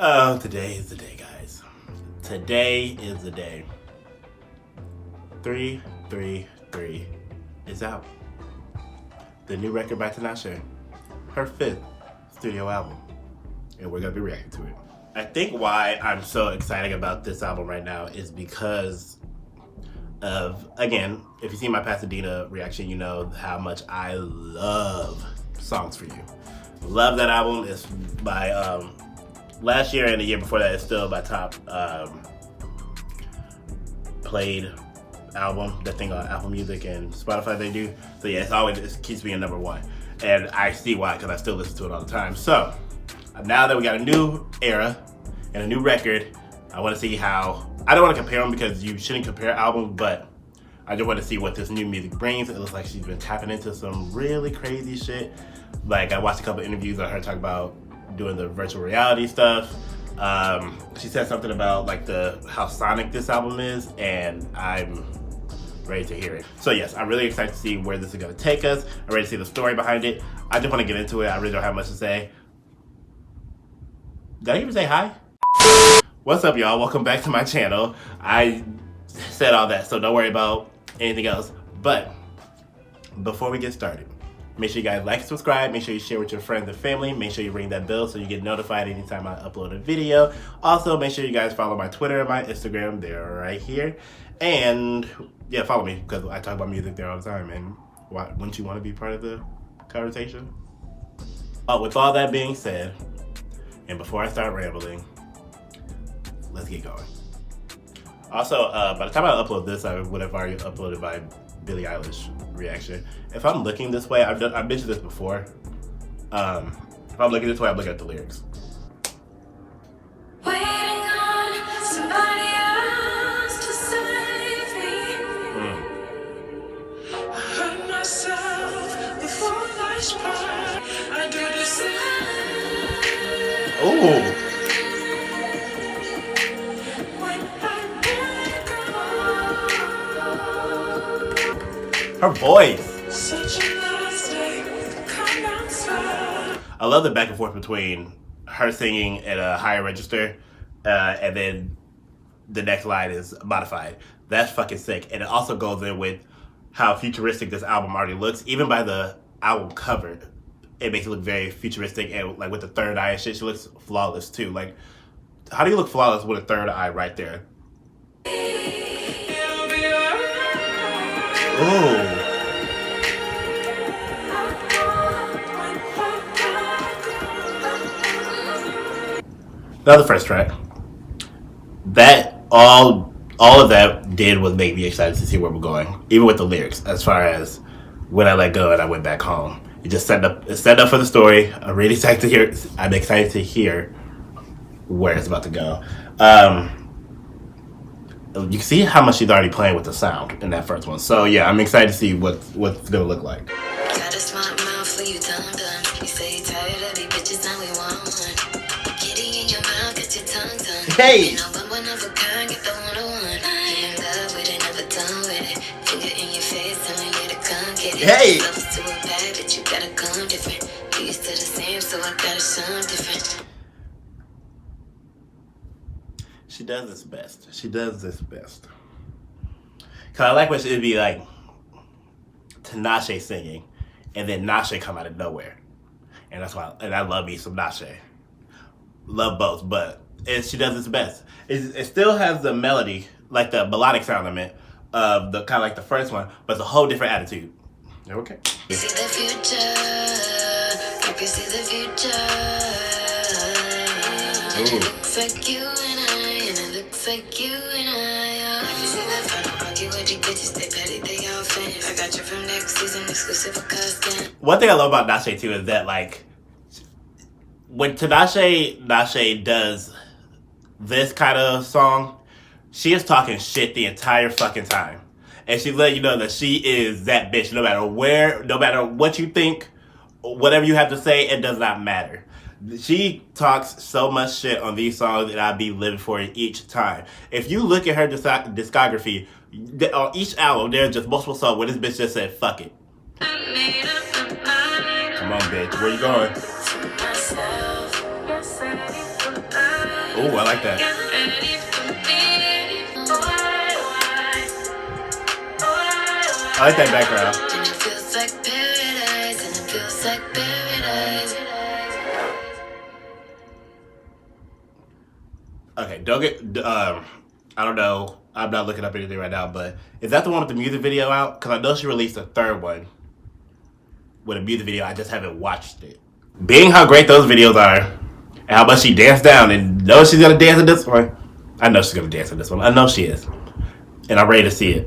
Oh, today is the day, guys. Today is the day. 333 is out. The new record by Tinashe. Her 5th studio album. And we're going to be reacting to it. I think why I'm so excited about this album right now is because of, again, if you see my Pasadena reaction, you know how much I love Songs for You. Love that album. It's by last year and the year before that, it's still my top played album. That thing on Apple Music and Spotify they do. So yeah, it keeps being #1, and I see why, because I still listen to it all the time. So now that we got a new era and a new record, I want to see how. I don't want to compare them because you shouldn't compare albums, but I just want to see what this new music brings. It looks like she's been tapping into some really crazy shit. Like, I watched a couple interviews on her talk about doing the virtual reality stuff. She said something about like how sonic this album is, and I'm ready to hear it. So yes, I'm really excited to see where this is going to take us. I'm ready to see the story behind it. I just want to get into it. I really don't have much to say. Did I even say hi? What's up, y'all? Welcome back to my channel. I said all that, so don't worry about anything else. But before we get started, make sure you guys like and subscribe. Make sure you share with your friends and family. Make sure you ring that bell so you get notified anytime I upload a video. Also, make sure you guys follow my Twitter and my Instagram. They're right here. And yeah, follow me because I talk about music there all the time. And wouldn't you want to be part of the conversation? With all that being said, and before I start rambling, let's get going. Also, by the time I upload this, I would have already uploaded my Billie Eilish reaction. If I'm looking this way, I've mentioned this before. If I'm looking this way, I'm looking at the lyrics. Waiting on somebody else to save me. I hurt myself before life's part. I do the same. Ooh. Her voice. I love the back and forth between her singing at a higher register and then the next line is modified. That's fucking sick. And it also goes in with how futuristic this album already looks. Even by the album cover, it makes it look very futuristic, and like with the third eye and shit, she looks flawless too. Like, how do you look flawless with a third eye right there? Ooh. Now the first track. That all of that did was make me excited to see where we're going. Even with the lyrics, as far as when I let go and I went back home. It just set up for the story. I'm really excited to hear. I'm excited to hear where it's about to go. You can see how much she's already playing with the sound in that first one. So yeah, I'm excited to see what's gonna look like. Got a smart mouth for you, dumb. You say you tired of these bitches, now we want one. Kitty in your mouth, get your tongue done. Hey! You know I'm one of a kind, get the one-on-one. I in love with it, never done with it. Finger in your face, telling you to come get it. Hey! Love is too bad, but you gotta come different. You used to the same, so I gotta sound different. She does this best. She does this best. Cause I like when it'd be like Tinashe singing, and then Nashe come out of nowhere, and that's why. And I love me some Nashe. Love both, but she does this best. It still has the melody, like the melodic sound element of the kind of like the first one, but it's a whole different attitude. Okay. You see the future. You can see the future. Ooh. It looks like you and I, and it looks like you and I. You see the final argue with the bitches, they petty, they all fans. I got you from next season, exclusive for custom. One thing I love about Nashe too is that like when Nashe does this kind of song, she is talking shit the entire fucking time. And she's letting you know that she is that bitch no matter where, no matter what you think, whatever you have to say, it does not matter. She talks so much shit on these songs that I'd be living for it each time. If you look at her discography, on each album, there's just multiple songs where this bitch just said, fuck it. I made up my mind. Come on, bitch. Where you going? Oh, I like that. I like that background. And it feels like paradise, and it feels like paradise. Okay, don't get. I don't know. I'm not looking up anything right now, but is that the one with the music video out? Because I know she released a third one with a music video. I just haven't watched it. Being how great those videos are, and how much she danced down, and know she's gonna dance in this one. I know she's gonna dance in this one. I know she is, and I'm ready to see it.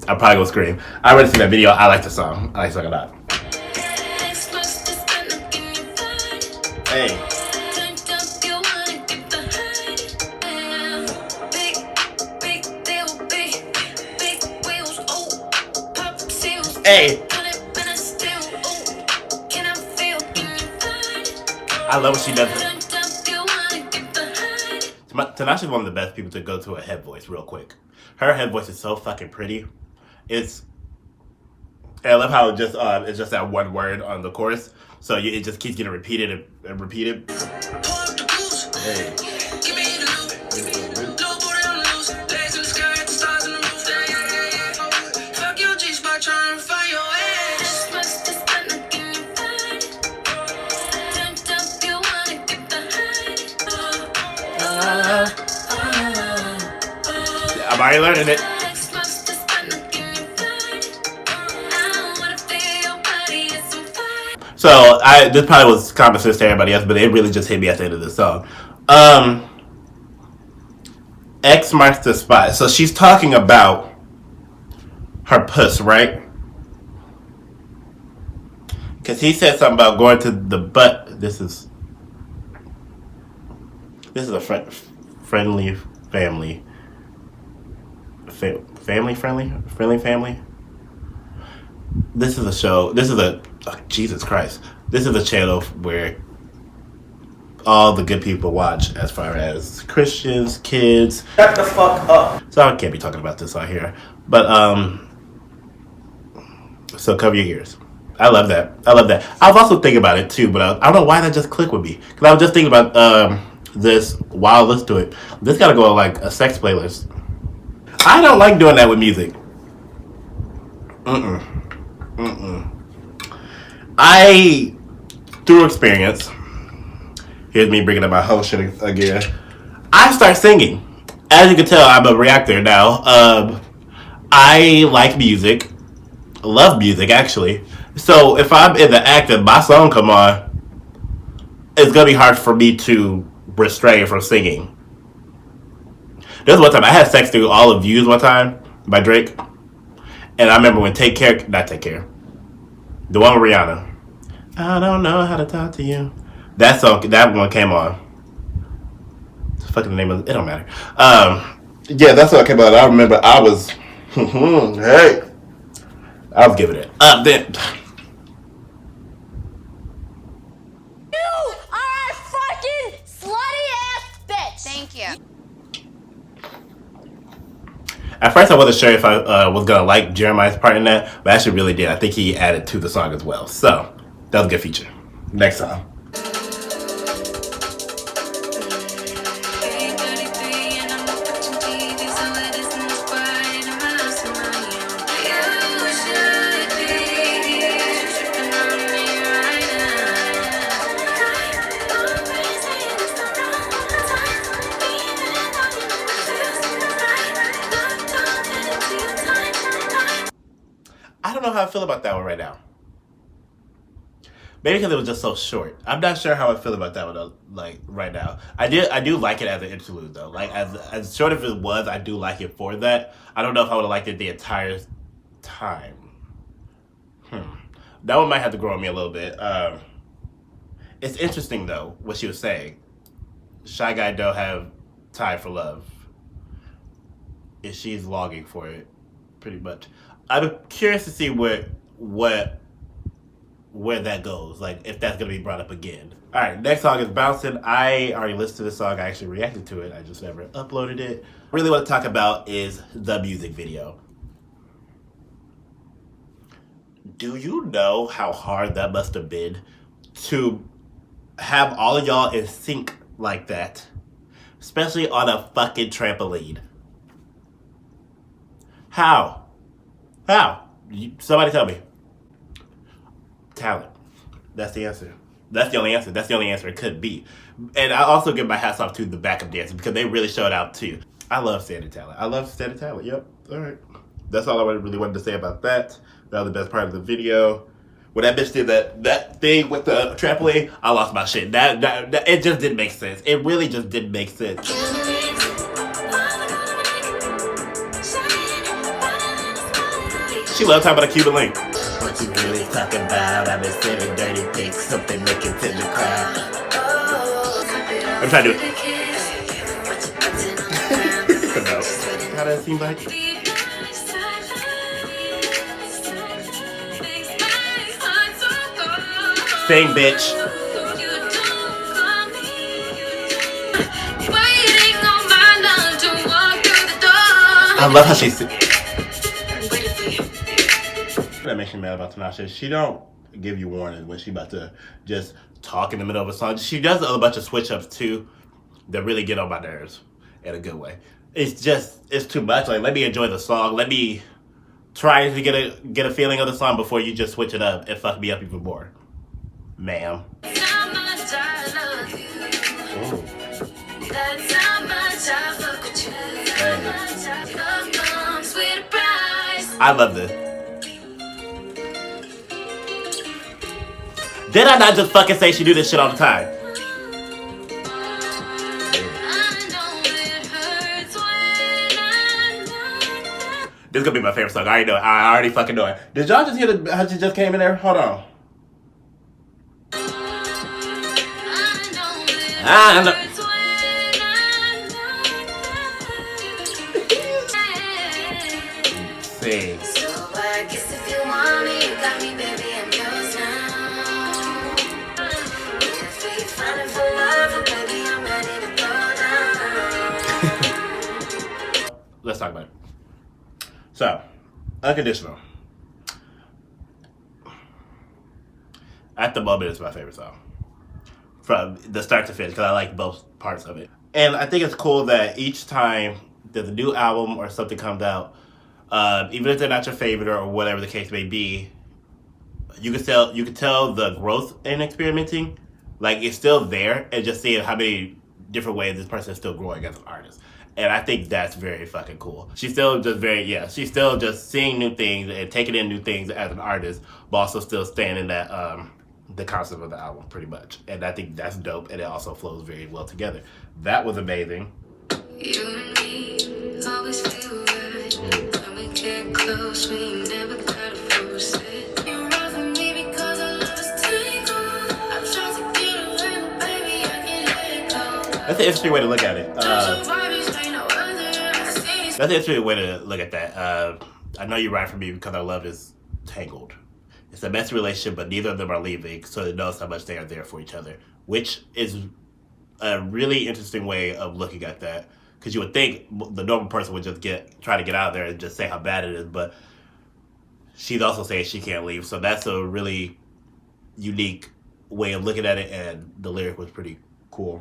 I'm probably gonna scream. I already seen that video. I like the song. I like the song a lot. Hey. Hey. I love what she does. Tinashe is one of the best people to go to a head voice real quick. Her head voice is so fucking pretty. I love how it's just that one word on the chorus, so it just keeps getting repeated and repeated. Hey. I'm already learning it. So this probably was common sense to everybody else, but it really just hit me at the end of the song. X marks the spot. So she's talking about her puss, right? Because he said something about going to the butt. This is a friendly family. Family family. This is a show. Jesus Christ. This is a channel where all the good people watch, as far as Christians, kids. Shut the fuck up. So I can't be talking about this out here. But so cover your ears. I love that. I was also thinking about it too, but I don't know why that just clicked with me. Because I was just thinking about this while I listened to it. This gotta go on like a sex playlist. I don't like doing that with music. I, through experience, here's me bringing up my whole shit again. I start singing. As you can tell, I'm a reactor now. I like music. Love music, actually. So if I'm in the act and my song come on, it's gonna be hard for me to restrain from singing. There was one time I had Sex Through All of Yous one time by Drake, and I remember when not Take Care, the one with Rihanna. I don't know how to talk to you. That one came on. What's the fucking name of it? It don't matter. Yeah, that's what came on. I remember I was, hey, I was giving it up then. You are a fucking slutty ass bitch. Thank you. At first, I wasn't sure if I was gonna like Jeremiah's part in that, but I actually really did. I think he added to the song as well. So that was a good feature. Next song. I don't know how I feel about that one right now. Maybe because it was just so short. I'm not sure how I feel about that one like right now. I do like it as an interlude though. Like as short as it was, I do like it for that. I don't know if I would have liked it the entire time. That one might have to grow on me a little bit. It's interesting though what she was saying. Shy Guy don't have time for love. And she's longing for it, pretty much. I'm curious to see where that goes. Like if that's gonna be brought up again. All right, next song is Bouncing. I already listened to this song. I actually reacted to it. I just never uploaded it. Really, what to talk about is the music video. Do you know how hard that must have been to have all of y'all in sync like that? Especially on a fucking trampoline. How? How? Somebody tell me. Talent. That's the answer. That's the only answer. That's the only answer it could be. And I also give my hats off to the backup dancers because they really showed out too. I love standing talent. I love standing talent. Yep. All right. That's all I really wanted to say about that. That was the best part of the video. When that bitch did that thing with the trampoline, I lost my shit. That it just didn't make sense. It really just didn't make sense. She loved talking about a Cuban link. What you really talking about? I've been saying dirty things, something making to the crowd. I'm trying to do it. No. How does it seem like? Sing, bitch. I love how she sings. That makes me mad about Tinashe. She don't give you warnings when she about to just talk in the middle of a song. She does a bunch of switch ups too that really get on my nerves in a good way. It's too much. Like, let me enjoy the song. Let me try to get a feeling of the song before you just switch it up and fuck me up even more, ma'am. I love this. Did I not just fucking say she do this shit all the time? This is gonna be my favorite song. I already know it. I already fucking know it. Did y'all just hear how she just came in there? Hold on. I know. Sing. So I guess if you want me, you got me, baby, I'm yours now. If you're finding for love, baby, I'm ready to go down. Let's talk about it. So, Unconditional. At the moment, it's my favorite song. From the start to finish, because I like both parts of it. And I think it's cool that each time there's a new album or something comes out, even if they're not your favorite or whatever the case may be, you can tell the growth in experimenting. Like, it's still there, and just seeing how many different ways this person is still growing as an artist. And I think that's very fucking cool. She's still just seeing new things and taking in new things as an artist, but also still staying in that the concept of the album pretty much. And I think that's dope, and it also flows very well together. That was amazing. You and me always feel right. When we get close, we never gotta force it. You're right for me because I love us tangled. I'm trying to get away, but baby, I can't let it go. That's an interesting way to look at it. That's an interesting way to look at that. I know you're right for me because our love is tangled. It's a messy relationship, but neither of them are leaving, so they know how much they are there for each other, which is a really interesting way of looking at that. Because you would think the normal person would just try to get out there and just say how bad it is, but she's also saying she can't leave, so that's a really unique way of looking at it, and the lyric was pretty cool.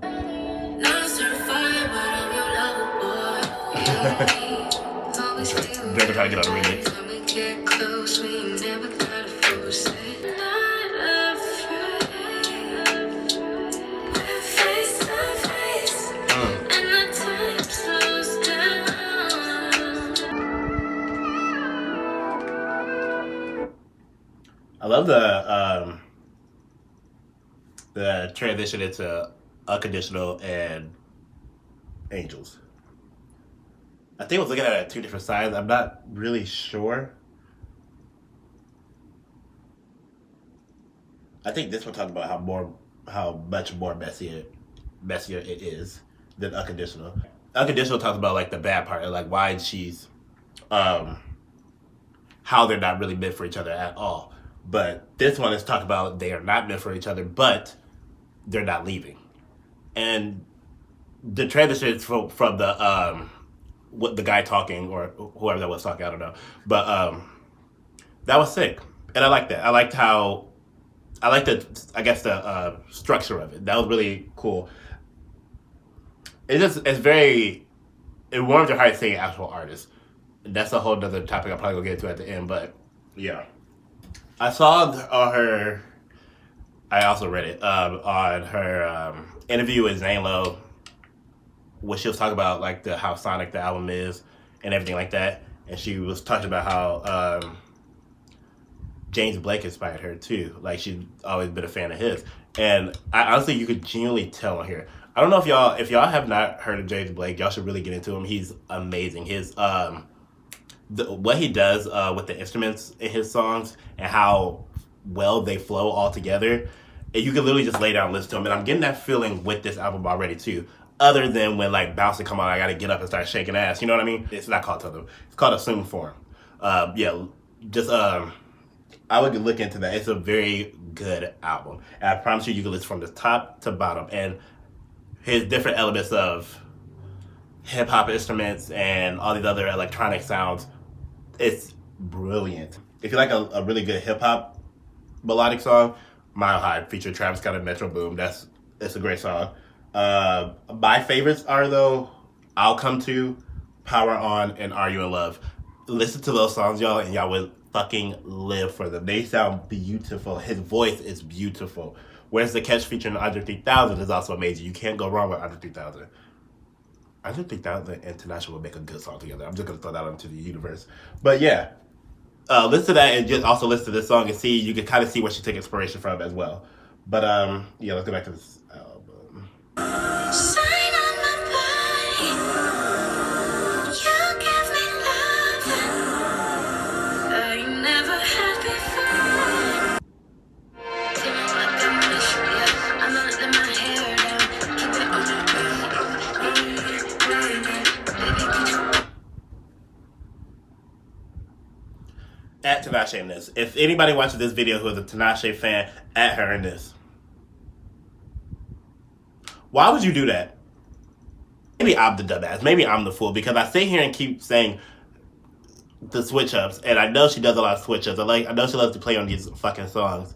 Never try to get on the remix. I love the transition into Unconditional and Angels. I think I was looking at it at two different sides. I'm not really sure. I think this one talks about how much more messier it is than Unconditional. Unconditional talks about like the bad part, and like why she's how they're not really meant for each other at all. But this one is talking about they are not meant for each other, but they're not leaving. And the transition from the what the guy talking or whoever that was talking, I don't know, but that was sick. and I like that. I liked how I like the I guess the structure of it. That was really cool. It's very it warms your heart seeing actual artists. That's a whole other topic I'll probably go get into at the end. But yeah, I saw on her. I also read it on her interview with Zane Lowe, where she was talking about like how sonic the album is and everything like that, and she was talking about how James Blake inspired her too. Like she's always been a fan of his, and honestly, you could genuinely tell on here. I don't know if y'all have not heard of James Blake, y'all should really get into him. He's amazing. His what he does with the instruments in his songs and how well they flow all together. And you can literally just lay down and listen to them. And I'm getting that feeling with this album already too. Other than when like Bounce come on, I gotta get up and start shaking ass. You know what I mean? It's not called Tether. It's called Assume Form. Yeah, just I would look into that. It's a very good album. And I promise you can listen from the top to bottom. And his different elements of hip hop instruments and all these other electronic sounds, it's brilliant. If you like a really good hip hop melodic song, Mile High featuring Travis Scott and Metro Boom. It's a great song. My favorites are though I'll Come To, Power On, and Are You in Love. Listen to those songs, y'all, and y'all will fucking live for them. They sound beautiful. His voice is beautiful. Whereas the Catch featuring Andre 3000 is also amazing. You can't go wrong with Andre 3000. Andre 3000 and Tinashe will make a good song together. I'm just gonna throw that out into the universe. But yeah, listen to that and just also listen to this song and see. You can kind of see where she took inspiration from as well. But yeah, let's go back to this album. Shine on my body. You give me love I never had before. Tell me what the mission is. I'm not letting my hair down. Keep it on the At Tinashe in this. If anybody watches this video who is a Tinashe fan, at her in this. Why would you do that? Maybe I'm the dumbass. Maybe I'm the fool because I sit here and keep saying the switch ups, and I know she does a lot of switch ups. I know she loves to play on these fucking songs.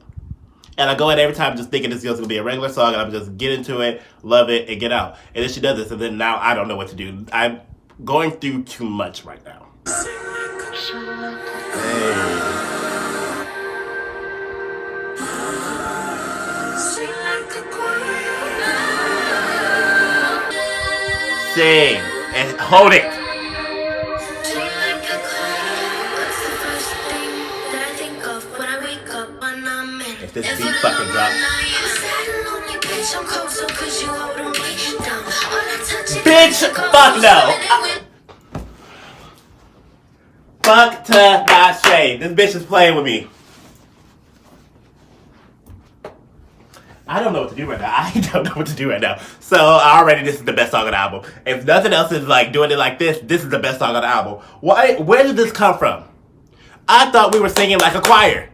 And I go in every time just thinking this is going to be a regular song, and I'm just get into it, love it, and get out. And then she does this, and then now I don't know what to do. I'm going through too much right now. Sing and hold it. If this beat fucking drops. Bitch, fuck no. Fuck Tinashe. This bitch is playing with me. I don't know what to do right now. I don't know what to do right now. So already this is the best song on the album. If nothing else is like doing it like this is the best song on the album. Why? Where did this come from? I thought we were singing like a choir.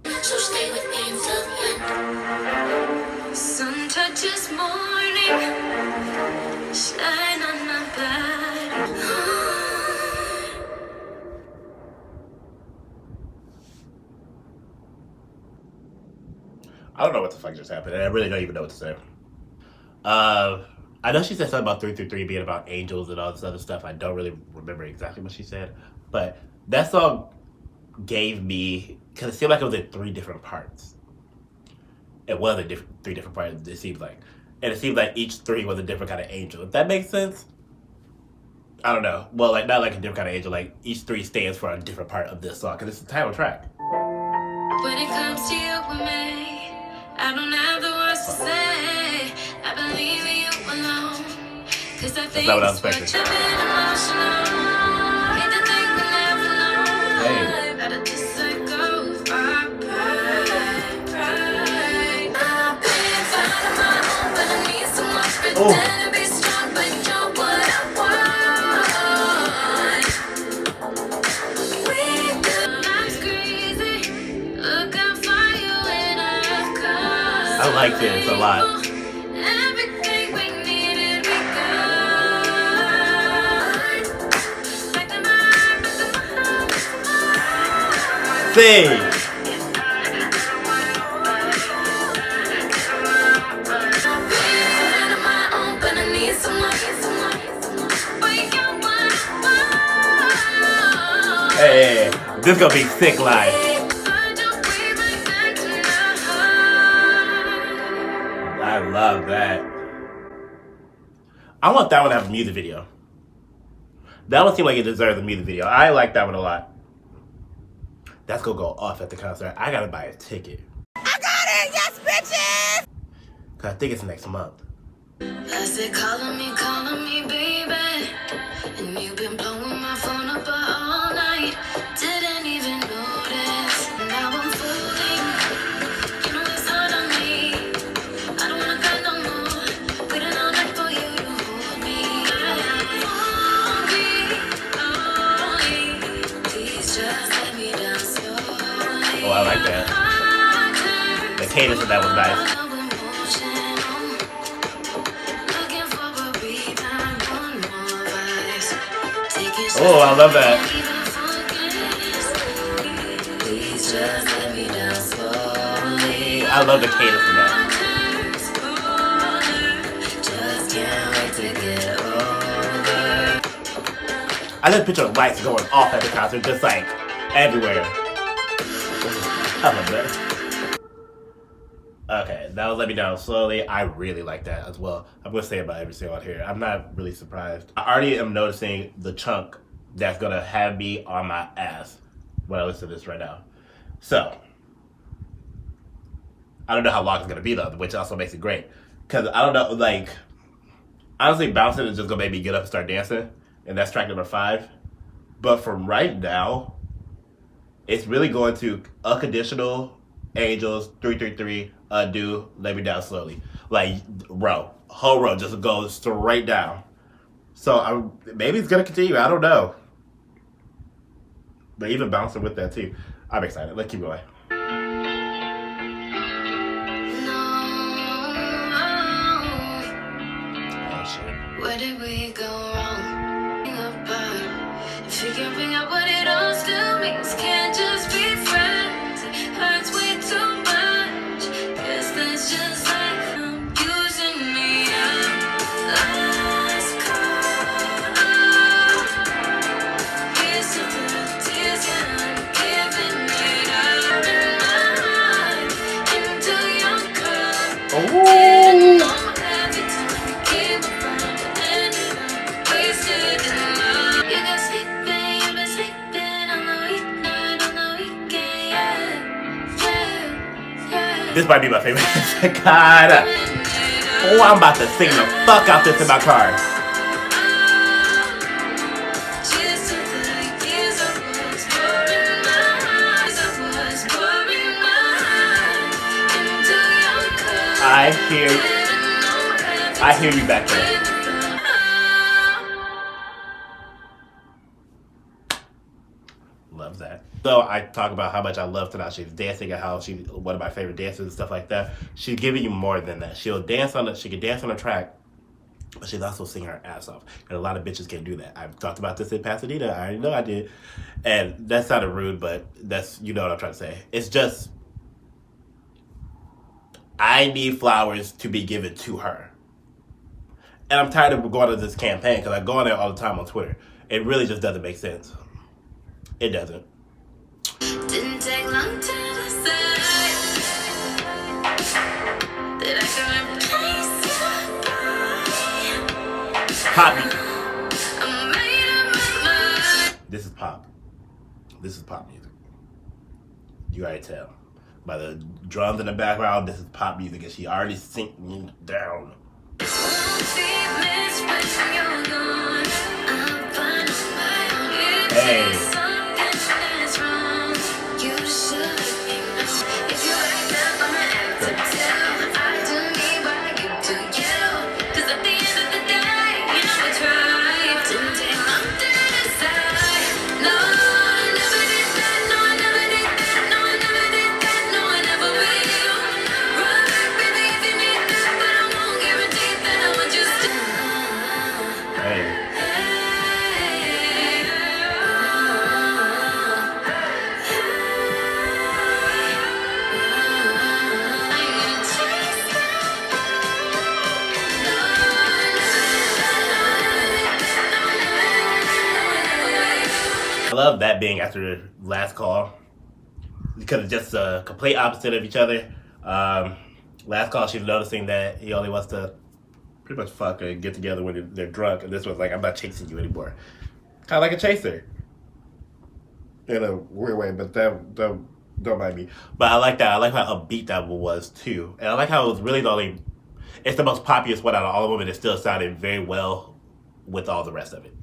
So stay with me until the end. Sun touches morning. Shine on my body. I don't know what the fuck just happened. I really don't even know what to say. I know she said something about 333 being about angels and all this other stuff. I don't really remember exactly what she said. But that song gave me, because it seemed like it was in 3 different parts. It was in 3 different parts, it seemed like. And it seemed like each 3 was a different kind of angel. If that makes sense? I don't know. Well, like not like a different kind of angel. Like each 3 stands for a different part of this song. Because it's the title track. When it comes to you and me, I don't have the words to say. I believe in you alone. Cause I think not what I was expecting. it's much a bit emotional. Hate to think we never know. Hey. Better just let go of our pride. I've been fighting my own, but I need so much pretend to be strong. But you're what I want. We do life's crazy. Look out for you and I've come. I like this a lot. Everything we needed, we got. Like the mind, Sing. Hey, this gonna be sick live. I love that. I want that one to have a music video. That one seemed like it deserves a music video. I like that one a lot. That's gonna go off at the concert. I gotta buy a ticket. I got it, yes, bitches! Cause I think it's next month. I said, calling me, baby. And you've been blowing my phone up all night. Didn't even notice. Now I'm folding. You know it's hard on me. I don't wanna cry no more. Waiting all night for you to hold me. Please just let me down slowly. Oh, I like that. The cadence of that was nice. Oh, I love that. I love the cadence of that. I just picture lights going off at the concert, just like everywhere. I love that. Okay, that was Let Me Down Slowly. I really like that as well. I'm gonna say about every single on here. I'm not really surprised. I already am noticing the chunk that's gonna have me on my ass when I listen to this right now. So, I don't know how long it's gonna be though, which also makes it great. Cause I don't know, like, honestly, bouncing is just gonna make me get up and start dancing, and that's track number 5. But from right now, it's really going to Unconditional, Angels, 333, Undo, Let Me Down Slowly. Like, whole row just goes straight down. So maybe it's gonna continue. I don't know. But even bouncing with that too. I'm excited. Let's keep going. Oh shit. Where did we go wrong? Figuring out what it all still means. Can't just be friends. It hurts way too much. Guess that's just like I'm using me up. Last call. Here's to the tears and I'm giving it up. In my heart, into your cup. Didn't know every time you came around to end it up. Wasted in love. You got sleeping, you've been sleeping on the weeknight, on the weekend, yeah. This might be my favorite. God. Oh, I'm about to sing the fuck out this in my car. I hear you back there. Love that. So I talk about how much I love Tinashe's dancing and how she's one of my favorite dancers and stuff like that. She's giving you more than that. She can dance on the track, but she's also singing her ass off. And a lot of bitches can't do that. I've talked about this in Pasadena. I already know I did. And that sounded rude, but that's, you know what I'm trying to say. It's just, I need flowers to be given to her. And I'm tired of going to this campaign because I go on there all the time on Twitter. It really just doesn't make sense. It doesn't. Didn't take long to decide that I could replace you. Pop music. I made up my mind. This is pop. This is pop music. You already tell. By the drums in the background, this is pop music, and she already sinking down. Hey. love that being after the last call because it's just a complete opposite of each other. Last call, she's noticing that he only wants to pretty much fuck and get together when they're drunk, and this was like, I'm not chasing you anymore. Kind of like a chaser. In a weird way, but don't mind me. But I like that. I like how upbeat that one was too. And I like how it was really the only, it's the most popular one out of all of them, and it still sounded very well with all the rest of it.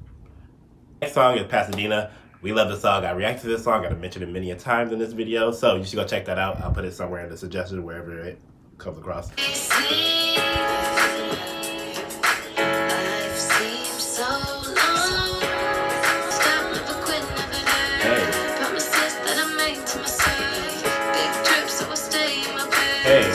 Next song is Pasadena. We love the song. I reacted to this song. I've mentioned it many a times in this video, so you should go check that out. I'll put it somewhere in the suggestion, wherever it comes across. Hey.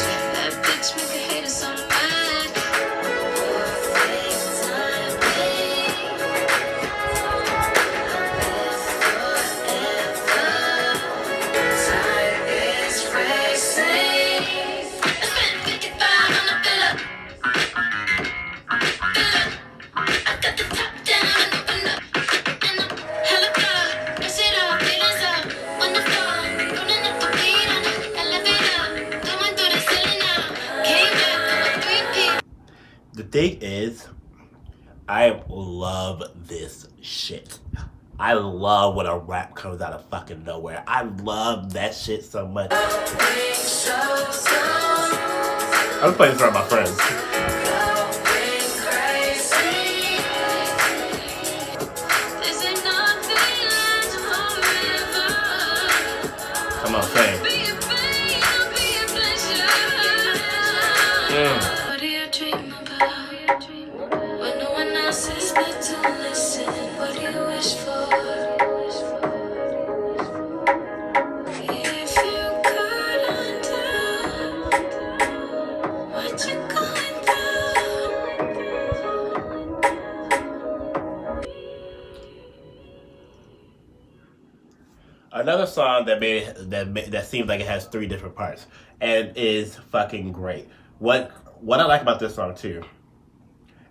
The thing is, I love this shit. I love when a rap comes out of fucking nowhere. I love that shit so much. I'm playing this for my friends. Come on, sing. What do you dream about? When no one else is there to listen, what do you wish for? If you could undo what you're going Another song that seems like it has 3 different parts and is fucking great. What I like about this song too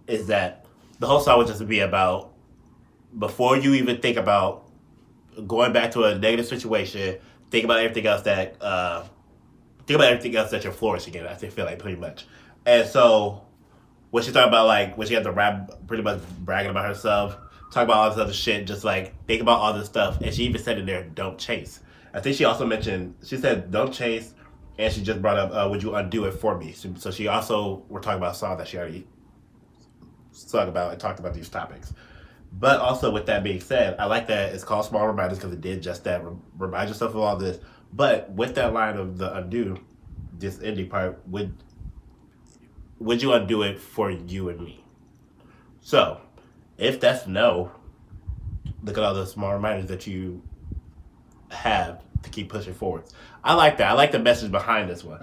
is that the whole song would just be about, before you even think about going back to a negative situation, think about everything else that you're flourishing in. I feel like pretty much. And so when she's talking about like when she has to rap, pretty much bragging about herself, talk about all this other shit, just like think about all this stuff, and she even said in there, "Don't chase." I think she also mentioned, she said, "Don't chase," and she just brought up, "Would you undo it for me?" So she also, we're talking about a song that she already sung about and talked about these topics. But also, with that being said, I like that it's called Small Reminders because it did just that, remind yourself of all this. But with that line of the undo, this ending part, would you undo it for you and me? So, if that's no, look at all the small reminders that you have to keep pushing forward. I like that. I like the message behind this one.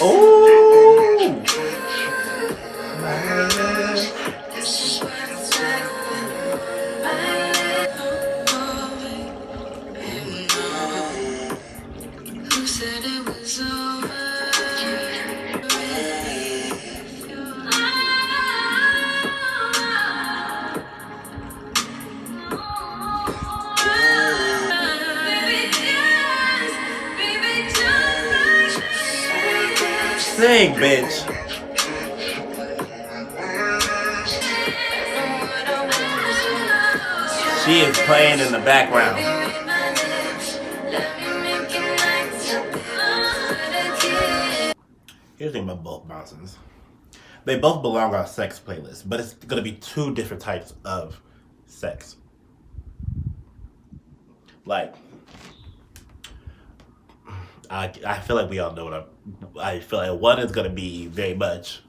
Oh! Who said it was over? Sing, bitch. She is playing in the background. Here's the thing about both bouncers. They both belong on a sex playlist, but it's going to be 2 different types of sex. Like, I feel like we all know what I feel like one is going to be very much,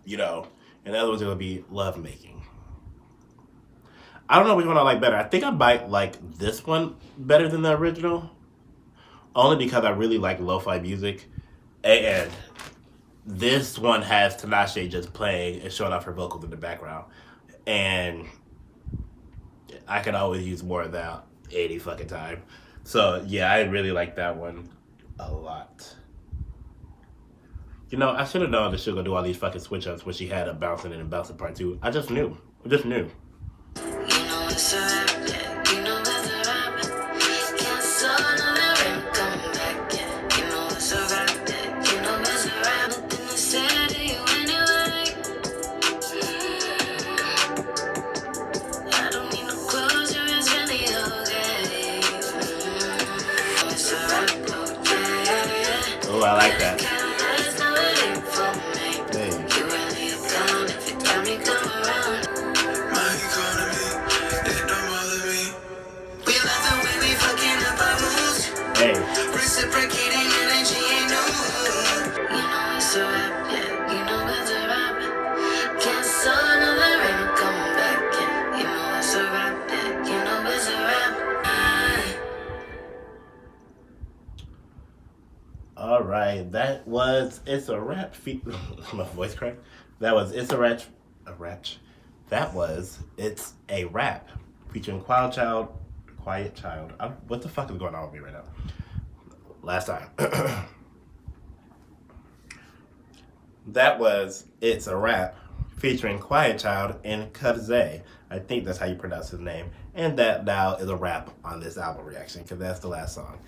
and the other one's going to be lovemaking. I don't know which one I like better. I think I might like this one better than the original, only because I really like lo-fi music, and this one has Tinashe just playing and showing off her vocals in the background, and I could always use more of that any fucking time. So yeah, I really like that one a lot. You know, I should have known that she was gonna do all these fucking switch ups when she had a bouncing and a bouncing part two. I just knew. I just knew. Oh, I like that. Hey. Reciprocating energy ain't no. You know it's a rap, yeah. You know it's a rap. Can't saw another rain come back, yeah. You know it's a rap, yeah. You know it's a rap. All right, that was It's a Rap. My voice cracked. That was It's a Rap. That was It's a Rap featuring Quiet Child. What the fuck is going on with me right now? Last time. That was It's a Rap featuring Quiet Child and Kaze. I think that's how you pronounce his name. And that now is a wrap on this album reaction because that's the last song.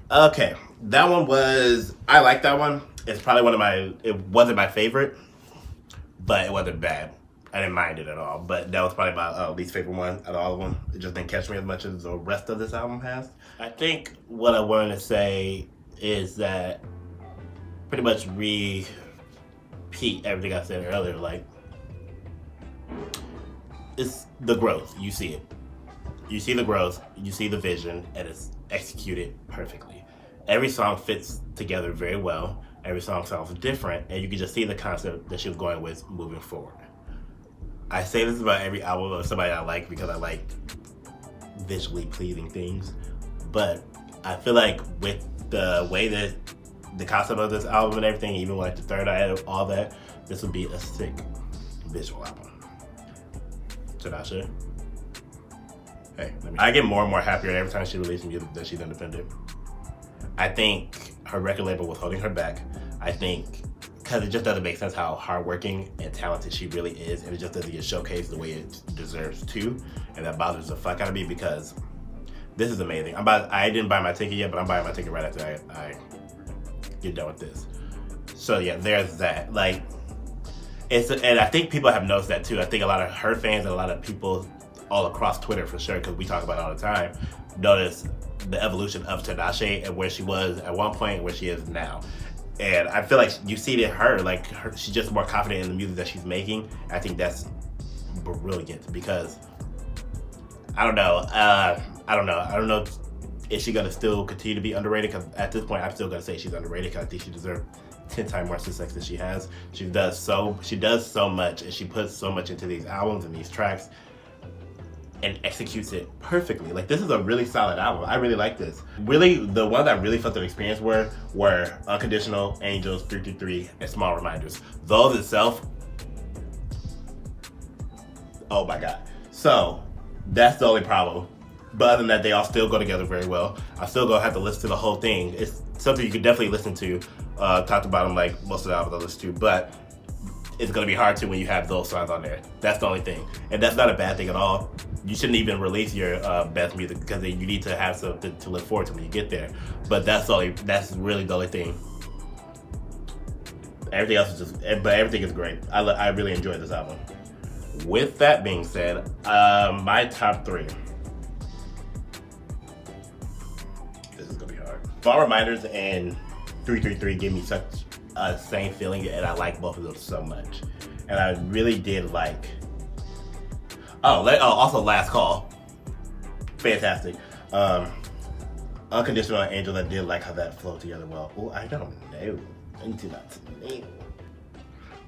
Okay, that one was, I like that one. It's probably it wasn't my favorite, but it wasn't bad. I didn't mind it at all, but that was probably my least favorite one out of all of them. It just didn't catch me as much as the rest of this album has. I think what I wanted to say is that pretty much repeat everything I said earlier. Like, it's the growth. You see it. You see the growth, you see the vision, and it's executed perfectly. Every song fits together very well. Every song sounds different, and you can just see the concept that she was going with moving forward. I say this about every album of somebody I like because I like visually pleasing things, but I feel like with the way that the concept of this album and everything, even like the third eye of all that, this would be a sick visual album. Tinashe. Hey, I get more and more happier every time she releases music that she's independent. I think her record label was holding her back. I think because it just doesn't make sense how hardworking and talented she really is, and it just doesn't get showcased the way it deserves to, and that bothers the fuck out of me because this is amazing. I didn't buy my ticket yet, but I'm buying my ticket right after I get done with this. So yeah, there's that. Like, and I think people have noticed that too. I think a lot of her fans and a lot of people all across Twitter for sure, because we talk about it all the time, notice the evolution of Tinashe and where she was at one point and where she is now. And I feel like you see it in her, she's just more confident in the music that she's making. I think that's brilliant because I don't know is she gonna still continue to be underrated? Because at this point, I'm still gonna say she's underrated because I think she deserves 10 times more success than she has. She does so much, and she puts so much into these albums and these tracks and executes it perfectly. Like, this is a really solid album. I really like this. Really, the ones I really felt the experience were Unconditional, Angels, 333, and Small Reminders. Those itself, oh my God. So, that's the only problem. But other than that, they all still go together very well. I still gonna have to listen to the whole thing. It's something you could definitely listen to. Talked about them like most of the albums I listen to, but it's gonna be hard to when you have those songs on there. That's the only thing. And that's not a bad thing at all. You shouldn't even release your best music because you need to have something to look forward to when you get there. But that's really the only thing. Everything else is but everything is great. I really enjoyed this album. With that being said, my top three. This is gonna be hard. Small Reminders and 333 give me such a same feeling, and I like both of them so much. And I really did like. Also Last Call. Fantastic. Unconditional and Angels, I did like how that flowed together well. Oh, I don't know. I do not know.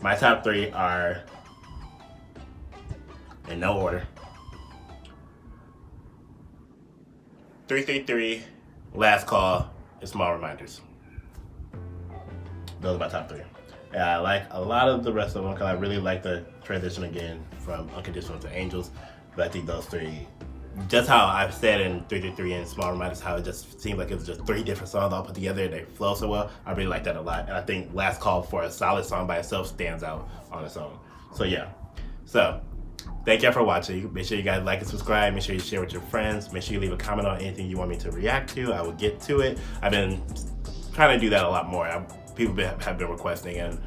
My top three are, in no order, 333, Last Call, and Small Reminders. Those are my top three. And I like a lot of the rest of them because I really like the transition again from Unconditional to Angels. But I think those three just how I've said in 333 and Small Reminders, how it just seems like it was just 3 different songs all put together and they flow so well. I really like that a lot. And I think Last Call for a solid song by itself stands out on its own. So yeah. So thank y'all for watching. Make sure you guys like and subscribe. Make sure you share with your friends. Make sure you leave a comment on anything you want me to react to. I will get to it. I've been trying to do that a lot more. People have been requesting, and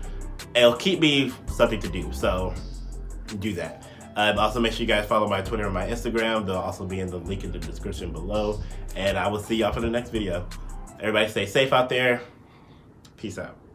it'll keep me something to do. So do that. Also, make sure you guys follow my Twitter and my Instagram. They'll also be in the link in the description below. And I will see y'all for the next video. Everybody stay safe out there. Peace out.